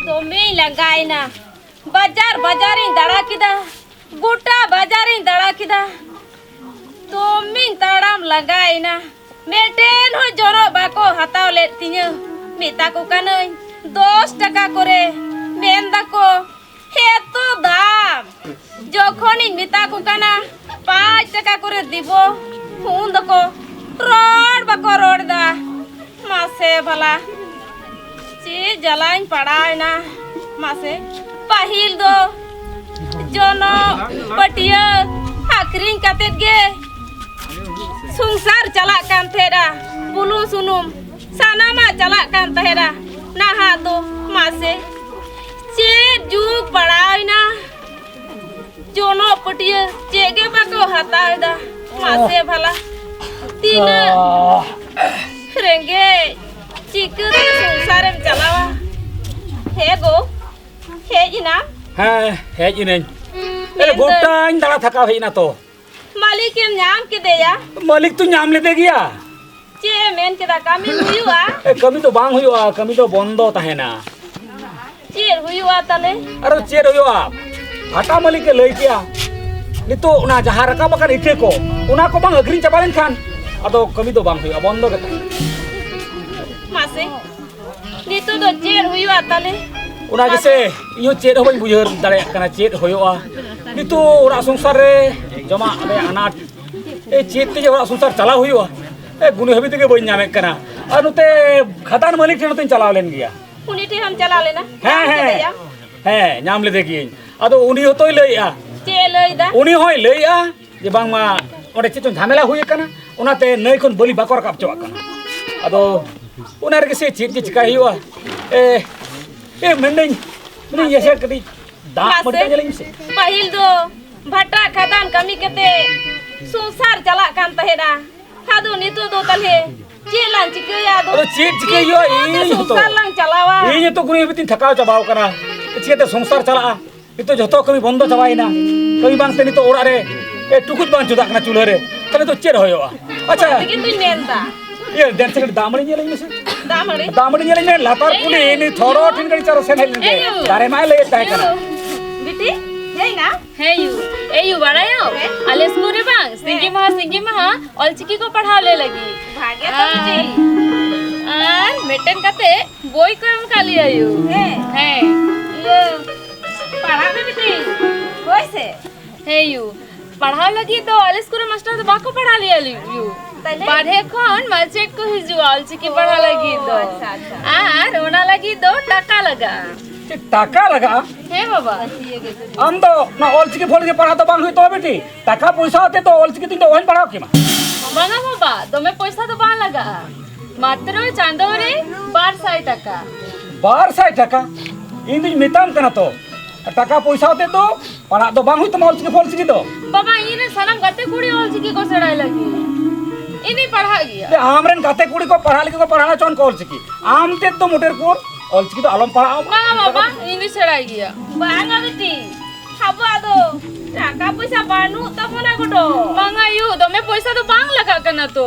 तुम्हें लगाई ना बाजार बाजारी दड़ा किदा गोटा बाजारी दड़ा किदा तुम्हें तड़ाम लगाई ना मेटेन हो जोरो बाको हताव ले तिन्य मेता को कानई 10 টাকা করে मेंदा को हे तो दाम যখনই মেতা को काना 5 টাকা করে দিব হুন দকো रोड बाको रोड दा मासे भला ची जलाइन पड़ाय ना मासे पहिल दो जोनो पटिया आखरिन कातेत गे संसार चला कान थेरा बुलु सुनुम सानामा चला कान थेरा नाहा दो मासे चे जुग पड़ाय ना जोनो पटिया चेगे बाको हताय दा मासे भला तीन रेंगे चिकन संसार में चलावा है गो है जिना हाँ है जिने अरे गोटा इन दड़ा थका है ना तो मालिक के नाम के दे या मालिक तू नाम ले दे गया चे मेन के दा कमी हुआ कमी तो बांग हुआ कमी तो बंदो तहेना चेर हुआ तले अरे चेर हुआ हटा मालिक के लई किया नितो ना जहां रका बकन इथे को उना को बांग अग्रिन चबालेन खान अदो कमी तो बांग हुआ बंदो के मासे नितो तो चेर हुआ तले उना के इयो चेर होबन बुझर दाड़े कना चेर होयोआ नितो ओरा संसार रे जमा अबे अनाट ए चेत ते ओरा संसार चला हुआ ए गुने हबी ते बइन नामे कना और नुते खदान मालिक टे नुते चला लेन गया उनी टे हम चला लेना है नाम ले देखिए अदो उनी होतोय लइया चे लइदा उनी होय लइया जे बांगमा ओडे चितो झमेला हुई कना उनाते नई खन बलि बाकर काप चवा कना अदो उनार के से चित चिका हुआ ए मंडई मने ये से कदी दा मत जलिन से पहिल दो भट्टा खदान कमी केते संसार चला कान तहेना हादो नितो दो तले चेलान चिकया दो चेत चिकयो ई तो संसार लंग चलावा ई तो गुनी बितिन थकाव चबाव कना चिते संसार चला इतो जतो कमी बंद चबाइना कमी बांगते नि तो ओरा रे ए टुकुत बांग चुदा कना चुल्हा रे तले तो चेर होयोआ अच्छा लेकिन तू मेनता ये देन से दामड़ी ने लेने से दामड़ी ने लातार पुली नि थोरो ठिन गड़ी चारो से लेने दारे माय ले ताय कना बिटी हे ना ए यू बड़ायो आले स्कूल रे बांग सिंगी महा ऑलचिकी को पढ़ा ले लगी भागे तो जी और मेटन काते बोई को हम काली आयु है ये पढ़ा में बिटी कोई से हे यू पढ़ा लगी तो आले स्कूल मास्टर तो बाको पढ़ा लिया यू पढ़े कौन माचेक को हिजू ऑलचिकी पढ़ा लगी दो और ओना लगी 2 टका लगा टाका लगा हे बाबा हम तो ना ऑलचिकी फोड़ के पढ़ा तो बांग हुई तो बेटी टाका पैसा होते तो ऑलचिकी तीन तो ओहन पढ़ाओ की मां बांगा बाबा तुम्हें पैसा तो बांग लगा मात्र चांदो रे 1200 टका 1200 टका इन दिन मिताम कना तो टाका पैसा होते तो पढ़ा तो बांग हुई तो ऑलचिकी फोड़चिकी तो बाबा इने सनम गते कुड़ी ऑलचिकी को सड़ाई लगी इनी पढ़ा गया ते आमरन गते कुड़ी को पढ़ा लिखी को पढ़ाना चोन को ऑलचिकी आम ते तो मोटर को ऑलचिकी तो आलम पढ़ाओ बांगा बाबा इनी सड़ाई गया बांगा बेटी हबा दो टाका पैसा बानू तब ना गुडो बांगा यू तुम्हें पैसा तो बांग लगा करना तो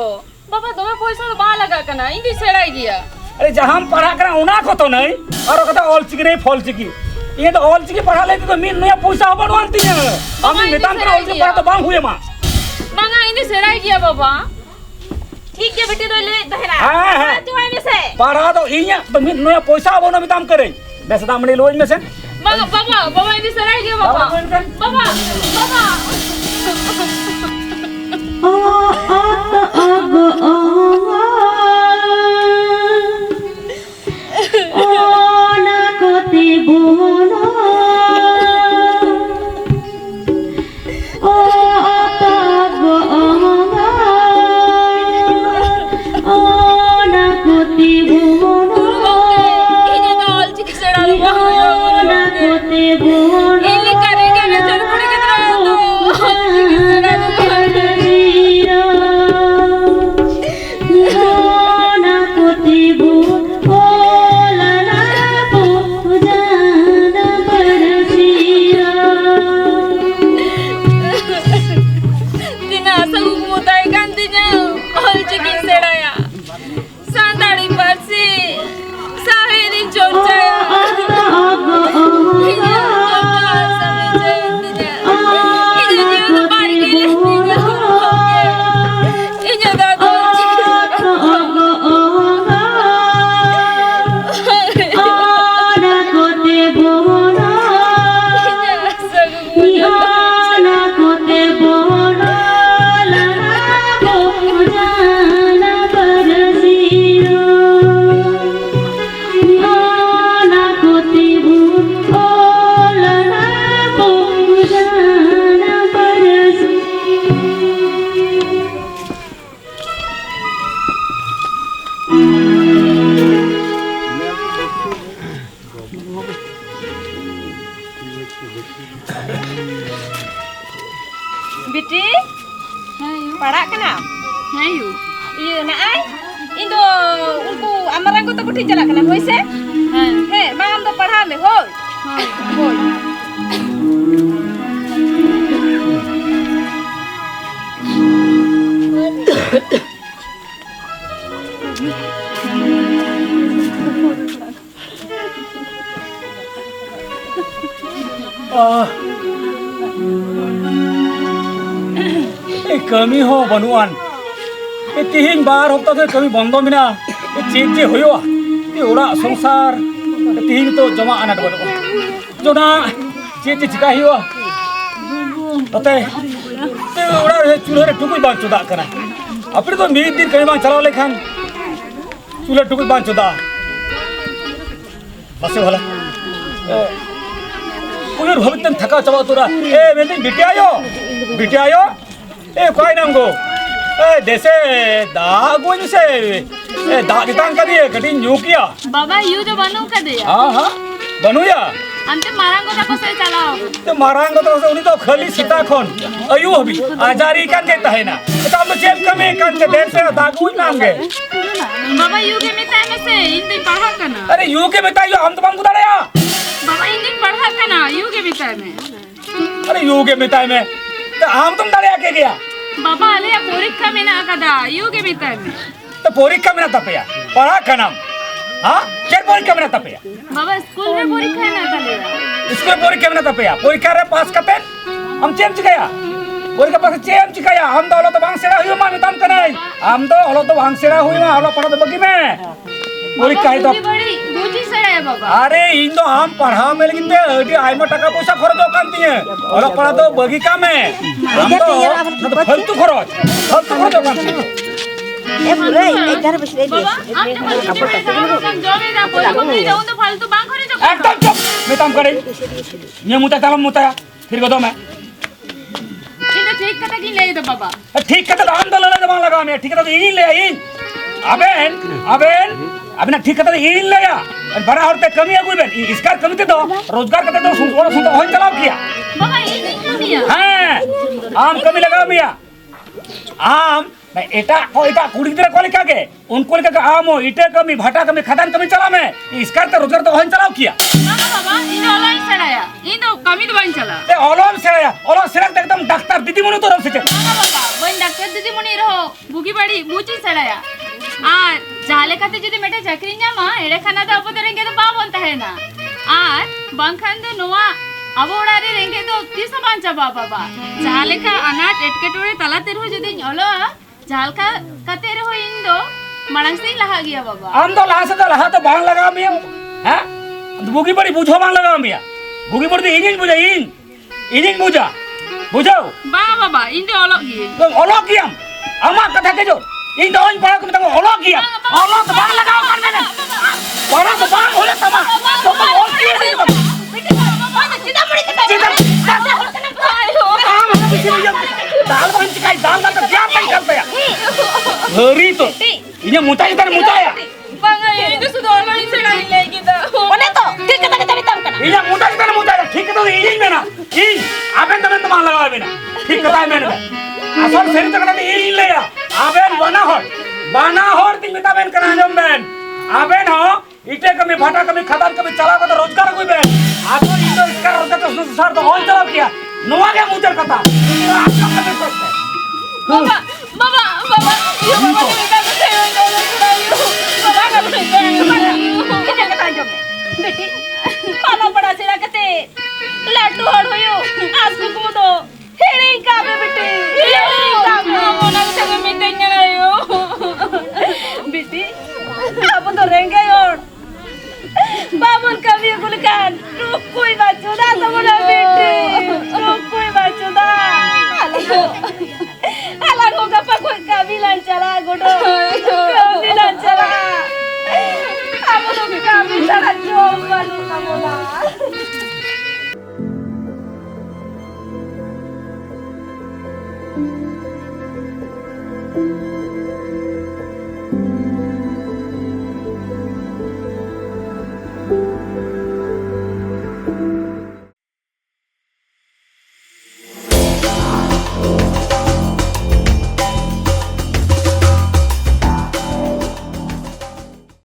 बाबा तुम्हें पैसा तो बांग लगा करना इनी सड़ाई गया अरे जहां पढ़ा करा उना को तो नहीं और कथा ऑलचिकी नहीं फॉलचिकी ये तो ऑलचिकी पढ़ा लेते तो मीन नया पैसा बनवाती है हम मिताम करा ऑलचिकी पढ़ा तो बांग हुए मां बांगा इनी सड़ाई गया बाबा ठीक है बेटी तो ले दहरा हां तू आई में से पढ़ा तो इया तो मीन नया पैसा बनो मिताम करे बेस दामड़ी लोज में से बाबा बाबा इनी सड़ाई गया बाबा बाबा iya na ai indo unku amarang ko to kuthi chala kana hoise he ma am do padha me hoy hoy kami ho banuan tihin bar hafta se kami bondo mina chit je hoyo ora sonsar tihin to jama anat banu jona chit chika hiyo tate te ora chulhe re tukui ban chuda kana apne to mid din kami bang chalao lekhan chulhe tukui ban chuda base bhala पुनर भवितन थका चबा तोरा ए main बिटिया आयो ए कोई नाम गो ए देसे दा गोइन से ए दा दितान का दिए कटी न्यू किया बाबा यू जो बनू का दिया हां बनूया अंते मारांगो तक से चलाओ तो मारांगो तो उनी तो खाली सीता खन अयु हबी आजारी कान के तहे ना तो हम जेब कमे कान के देर से दा गोइन नांगे बाबा यू के मिता में से हिंदी पढ़ा करना अरे यू के बताइयो हम तो बंग बुदाड़या बाबा हिंदी पढ़ा करना यू के मिता में अरे यू के मिता में तो हम तुम दाड़या के गया बाबा अले परीक्षा में ना कदा यू के मिता में तो परीक्षा में ना तपया पढ़ा खनम हां के परीक्षा में ना तपया बाबा स्कूल में परीक्षा ना तलेगा स्कूल परीक्षा में ना तपया परीक्षा रे पास कते हम चेम चिकाया परीक्षा पास चेम चिकाया हम तो हलो तो बांग सेरा हुई मा मिताम कनाई हम तो हलो तो बांग सेरा हुई मा हलो पढ़ा तो बगी में परीक्षा है तो बड़ी बूझी सड़ा है बाबा अरे इन तो हम पढ़ा में लेकिन ते अडी आइमा टाका पैसा खर्च कांती है हलो पढ़ा तो बगी का में हम तो फालतू खर्च कांती ए बुरे इधर बस ले बाबा आपने बोल के हम जॉबे दा बोल को जाऊं तो फालतू बांग करे जो एकदम चुप मिताम करे ये मुता तलम मुता फिर गदो मैं इधर ठीक कथा की ले दो बाबा ठीक कथा आंदोलन लगा मैं ठीक कथा इन ले इन अबेन ठीक कथा इन ले या बड़ा होते कमी है कोई बेन इसका कमी तो रोजगार करते तो सुन सुन होन चलाओ किया बाबा ये नहीं कमिया हां आम कमी लगा मिया आम मैं एटा कुड़ी गिरे कोले का के उनको के आम हो इटे कमी भाटा कमी खदान कमी चला मैं इसका तो रोजगार तो होन चलाओ किया बाबा इन ऑनलाइन सड़ाया इन तो कमी तो बन चला ए ओलोम सेरा एकदम डॉक्टर दीदी मनु तो रम से बाबा बन डॉक्टर दीदी मुनी रहो बुगी बड़ी बूची सड़ाया আর জালে কাতে যদি মেটা চাকরি নামা এড়ে খানা দা উপতে রেঙ্গে তো পা বলতে হয় না আর বাংখান তো নোয়া আবড়ারে রেঙ্গে তো তিসা বাঞ্চা বাবা জালে কা আনাট এটকেটরে তালাতে রহ যদি হলো জালকা কাতে রহ ইন্দো মাড়াং সেই লাহা গিয়া বাবা हम तो लाहा तो बांग लगा मिया हैं बुगी बड़ी बुझो बांग लगा मिया बुगी बड़ी इंजिन बुझा बुझो বাবা ইন্দো অলক গিয়ে तो ओलो कियम अमा कथा के जो इन तो इन पढ़ा को तंग ओलो किया ओलो तो बांग लगाओ कर मैंने पढ़ा तो बांग होले तमा तो और किए नहीं बाबा सीधा पड़ी के काम हम पीछे नहीं जाते दाल बन चिकाई दाल का क्या नहीं करते यार हरी तो इन्हें मुताया बांगा इन्दो सुदो ऑनलाइन सड़ाई लेगी तो ओने तो ठीक कथा के तम kana इन्हें मुताया ठीक तो इंजिन में ना इन आबेन तो बांग लगावे बिना ठीक कथा है मैंने असल सेरी तक नहीं इन ले या आबेन बना हर तीन मिताबेन करा जम बेन आबेन हो इटे कमी भाटा कमी खदान कमी चला को तो रोजगार कोई बेन आतो इतो इसका रोजगार तो संसार तो होन चलाओ किया नोआ के मुचर कथा बाबा ये बाबा के बेटा को से ऑनलाइन सड़ाई बाबा का बेटा किने कथा जम बेटी पालो बड़ा सेरा कते लाटू हड़ होयो आज को कुमदो हेड़ी का बेटी हेड़ी का मोना से मीटिंग आयो बेटी अब तो रेंगे और बाबुल कभी गुलकान रुक कोई बाचुदा तो बोला बेटी रुक कोई बाचुदा अलग होगा पर कोई कभी लान चला गोडो